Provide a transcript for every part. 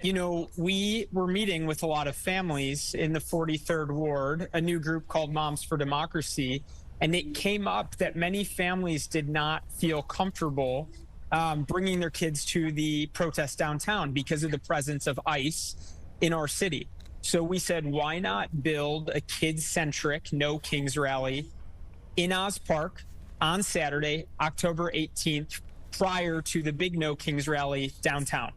We were meeting with a lot of families in the 43rd Ward, a new group called Moms for Democracy, and it came up that many families did not feel comfortable bringing their kids to the protest downtown because of the presence of ICE in our city. So we said, why not build a kid-centric No Kings rally in Oz Park on Saturday, October 18th, prior to the big No Kings rally downtown?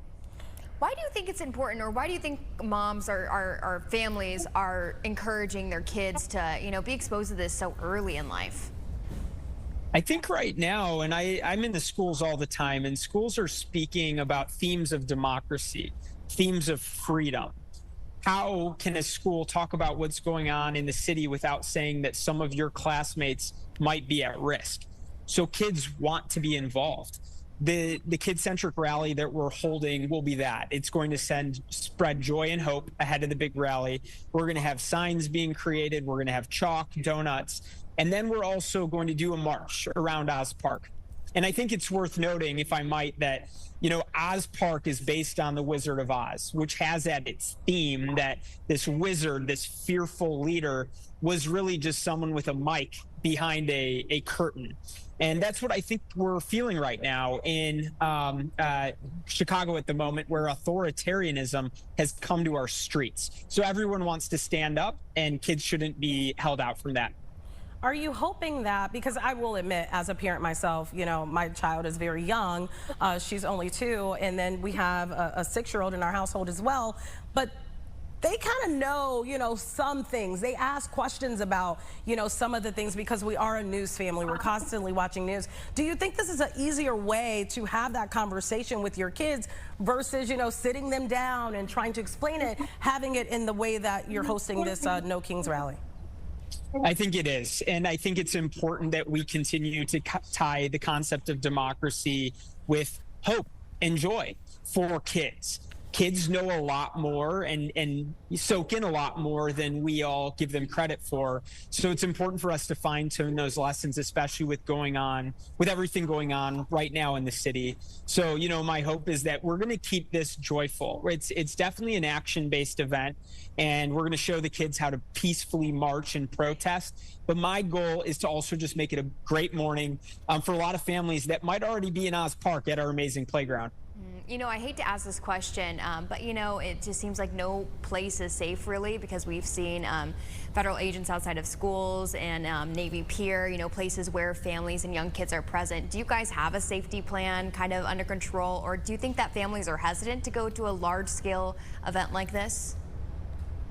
Why do you think it's important, or why do you think moms or families are encouraging their kids to, be exposed to this so early in life? I think right now, and I'm in the schools all the time, and schools are speaking about themes of democracy, themes of freedom. How can a school talk about what's going on in the city without saying that some of your classmates might be at risk? So kids want to be involved. The kid-centric rally that we're holding will be that. It's going to spread joy and hope ahead of the big rally. We're going to have signs being created. We're going to have chalk, donuts, and then we're also going to do a march around Oz Park. And I think it's worth noting, if I might, that, Oz Park is based on the Wizard of Oz, which has at its theme that this wizard, this fearful leader, was really just someone with a mic behind a curtain. And that's what I think we're feeling right now in Chicago at the moment, where authoritarianism has come to our streets. So everyone wants to stand up, and kids shouldn't be held out from that. Are you hoping that, because I will admit, as a parent myself, my child is very young, she's only 2, and then we have a 6-year-old in our household as well, but they kind of know, some things. They ask questions about, some of the things, because we are a news family. We're constantly watching news. Do you think this is an easier way to have that conversation with your kids versus, sitting them down and trying to explain it, having it in the way that you're hosting this No Kings rally? I think it is. And I think it's important that we continue to tie the concept of democracy with hope and joy for kids. Kids know a lot more and soak in a lot more than we all give them credit for. So it's important for us to fine-tune those lessons, especially with everything going on right now in the city. So, my hope is that we're going to keep this joyful. It's definitely an action-based event, and we're going to show the kids how to peacefully march and protest. But my goal is to also just make it a great morning for a lot of families that might already be in Oz Park at our amazing playground. I hate to ask this question, but, it just seems like no place is safe, really, because we've seen federal agents outside of schools and Navy Pier, places where families and young kids are present. Do you guys have a safety plan kind of under control, or do you think that families are hesitant to go to a large-scale event like this?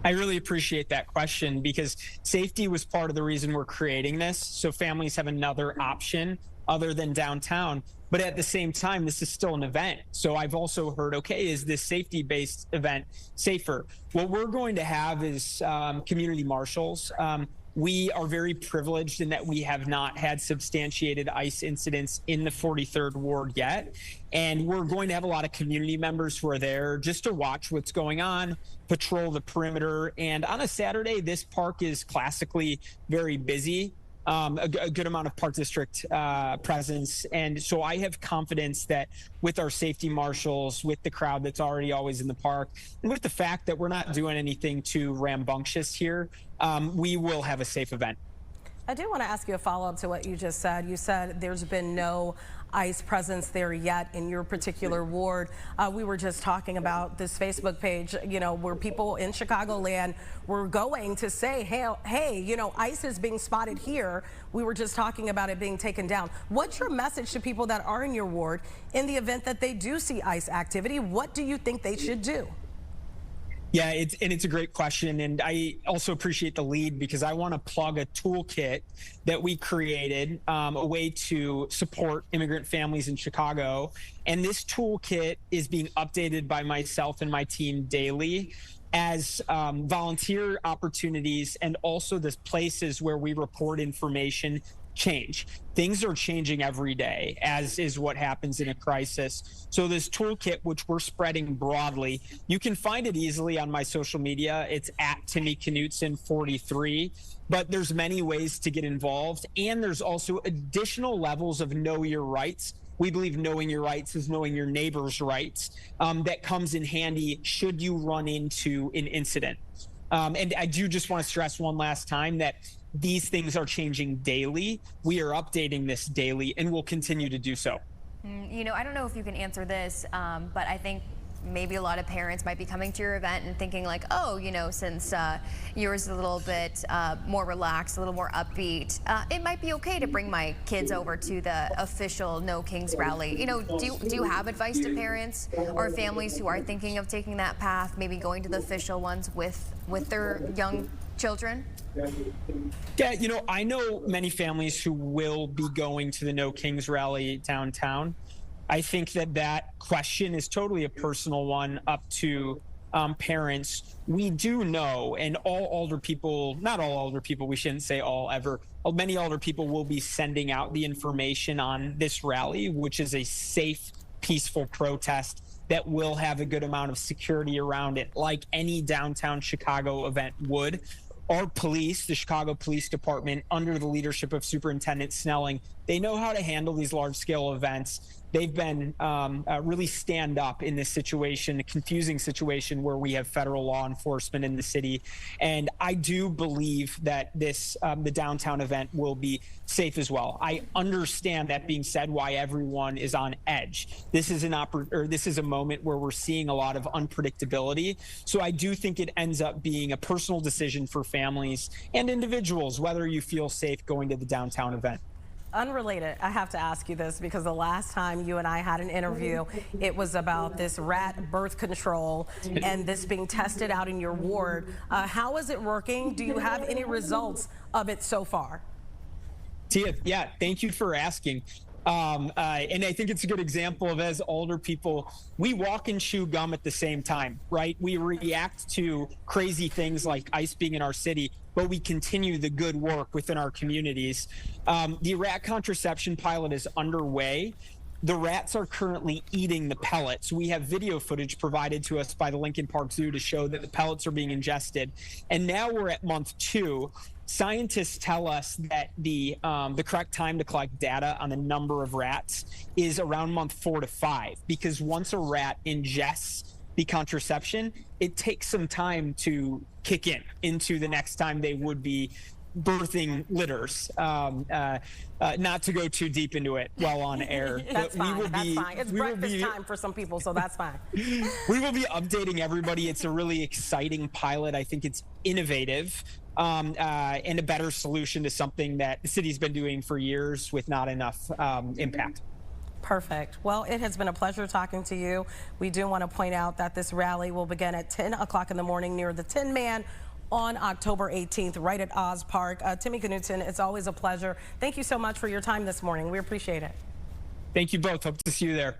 I really appreciate that question, because safety was part of the reason we're creating this, so families have another option other than downtown. But at the same time, this is still an event. So I've also heard, okay, is this safety-based event safer? What we're going to have is community marshals. We are very privileged in that we have not had substantiated ICE incidents in the 43rd Ward yet. And we're going to have a lot of community members who are there just to watch what's going on, patrol the perimeter. And on a Saturday, this park is classically very busy. A good amount of Park District presence. And so I have confidence that with our safety marshals, with the crowd that's already always in the park, and with the fact that we're not doing anything too rambunctious here, we will have a safe event. I do want to ask you a follow-up to what you just said. You said there's been no ICE presence there yet in your particular ward. We were just talking about this Facebook page, where people in Chicagoland were going to say, hey, ICE is being spotted here. We were just talking about it being taken down. What's your message to people that are in your ward in the event that they do see ICE activity? What do you think they should do? Yeah, it's a great question, and I also appreciate the lead, because I want to plug a toolkit that we created, a way to support immigrant families in Chicago. And this toolkit is being updated by myself and my team daily as volunteer opportunities, and also the places where we report information change. Things are changing every day, as is what happens in a crisis. So this toolkit, which we're spreading broadly, you can find it easily on my social media. It's at Timmy Knudsen 43. But there's many ways to get involved, and there's also additional levels of know your rights We believe knowing your rights is knowing your neighbor's rights. That comes in handy should you run into an incident. And I do just want to stress one last time that these things are changing daily. We are updating this daily, and we'll continue to do so. You know, I don't know if you can answer this, but I think maybe a lot of parents might be coming to your event and thinking like, oh, you know, since yours is a little bit more relaxed, a little more upbeat, it might be okay to bring my kids over to the official No Kings rally. You know, do you have advice to parents or families who are thinking of taking that path, maybe going to the official ones with their young children? Yeah, you know, I know many families who will be going to the No Kings rally downtown. I think that question is totally a personal one, up to parents. We do know, and all older people, not all older people, we shouldn't say all ever, many older people will be sending out the information on this rally, which is a safe, peaceful protest that will have a good amount of security around it, like any downtown Chicago event would. Our police, the Chicago Police Department, under the leadership of Superintendent Snelling, they know how to handle these large-scale events. They've been really stand up in this situation, a confusing situation where we have federal law enforcement in the city. And I do believe that the downtown event will be safe as well. I understand, that being said, why everyone is on edge. This is a moment where we're seeing a lot of unpredictability. So I do think it ends up being a personal decision for families and individuals, whether you feel safe going to the downtown event. Unrelated, I have to ask you this because the last time you and I had an interview, it was about this rat birth control and this being tested out in your ward. How is it working? Do you have any results of it so far? Tia, yeah, thank you for asking. And I think it's a good example of, as older people, we walk and chew gum at the same time, right? We react to crazy things like ICE being in our city, but we continue the good work within our communities. The rat contraception pilot is underway. The rats are currently eating the pellets. We have video footage provided to us by the Lincoln Park Zoo to show that the pellets are being ingested. And now we're at month 2. Scientists tell us that the correct time to collect data on the number of rats is around month 4 to 5, because once a rat ingests the contraception, it takes some time to kick into the next time they would be birthing litters. Not to go too deep into it while on air. That's fine. That's fine. It's breakfast time for some people, so that's fine. We will be updating everybody. It's a really exciting pilot. I think it's innovative. And a better solution to something that the city's been doing for years with not enough impact. Perfect. Well, it has been a pleasure talking to you. We do want to point out that this rally will begin at 10 o'clock in the morning near the Tin Man on October 18th, right at Oz Park. Timmy Knudsen, it's always a pleasure. Thank you so much for your time this morning. We appreciate it. Thank you both. Hope to see you there.